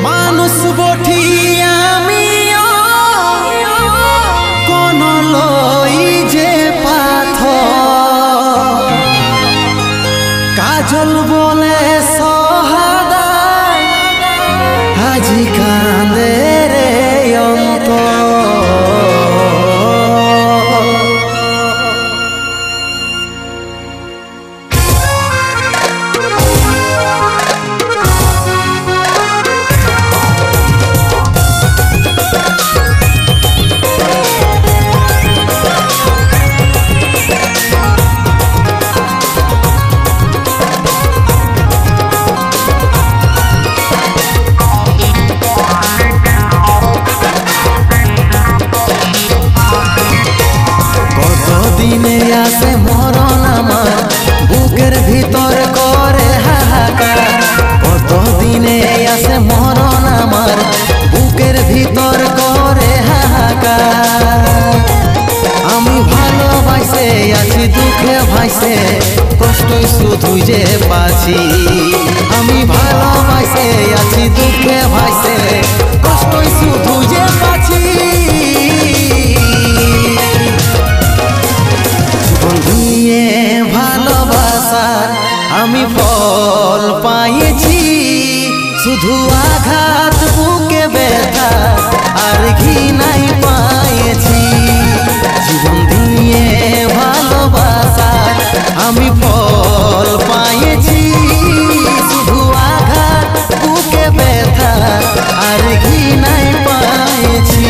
মানুষ বঠি আমিও কোন লই যে পাথর কাজল বলে সহাদায় আজি কান্দে রে অন্তর। দিনে আসে মরণ আমার বুকের ভিতর করে হাহাকার, কত দিনে আসে মরণ আমার বুকের ভিতর করে হাহাকার। আমি ভালোবাসে আছি দুঃখে ভাইসে কষ্টই শুধু যে পাচ্ছি, আমি ভালোবাসে আছি দুঃখে ভাইসে কষ্টই শুধু যে পাচ্ছি। ভালোবাসার আমি ফল পাইছি, শুধু আঘাত বুকে ব্যথা আর ঘৃণাই পাইছি। জীবন দিয়ে ভালোবাসার আমি ফল পাইছি, শুধু আঘাত বুকে ব্যথা আর ঘৃণাই পাইছি।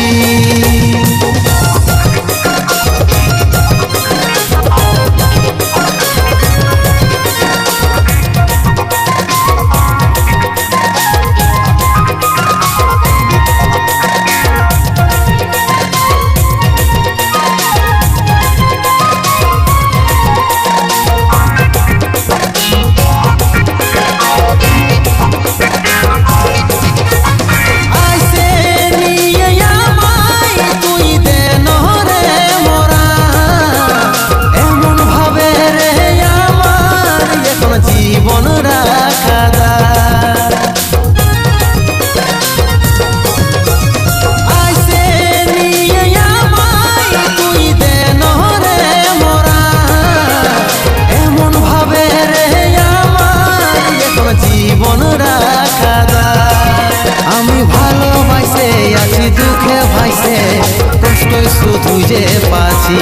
কষ্টই শুধু যে পাচ্ছি,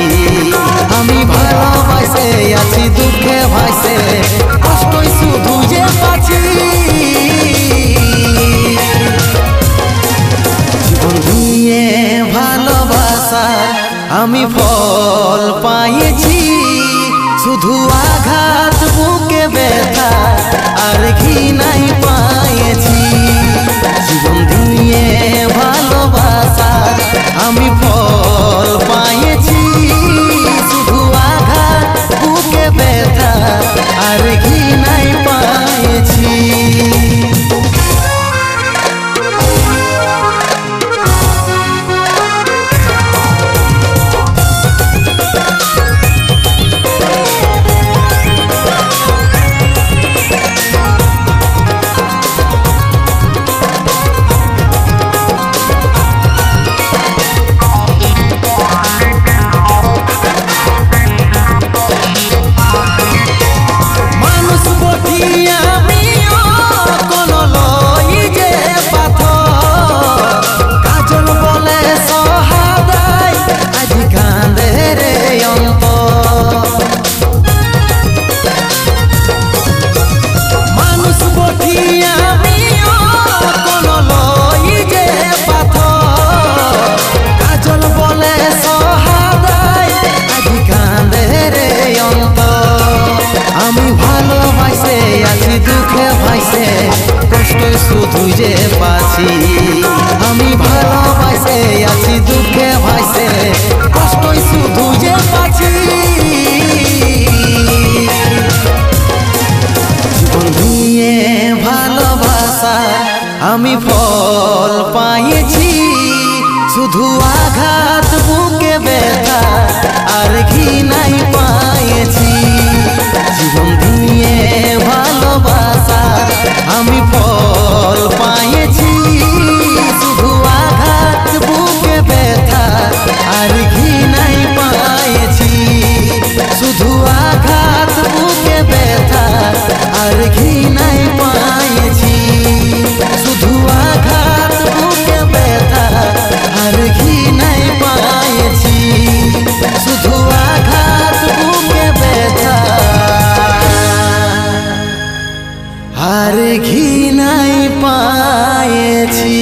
আমি ভালোবাসে আছি দুঃখে ভাইসে কষ্টই শুধু যে পাচ্ছি। জীবন দিয়ে ভালোবাসা আমি ফল পাইছি, শুধু আঘাত বুকে ব্যথা আর ঘৃণাই পাইছি। জীবন দিয়ে ভালোবাসা আমি ফল পাইছি, শুধু আঘাত বুকে ব্যথা আর ঘৃণাই পাইছি। আর ঘি নাই পায়েছি। জীবন দিয়ে ভালোবাসা আমি ফল পাইছি, শুধু আঘাত বুকে ব্যথা আর ঘি নাই পায়েছি। শুধু আঘাত বুকে ব্যথা আর ঘি নাই পায়েছি। শুধু আঘাত বুকে ব্যথা আর ঘি নাই পায়েছি। শুধু আঘাত বুকে ব্যথা আর ঘি নাই পায়েছি।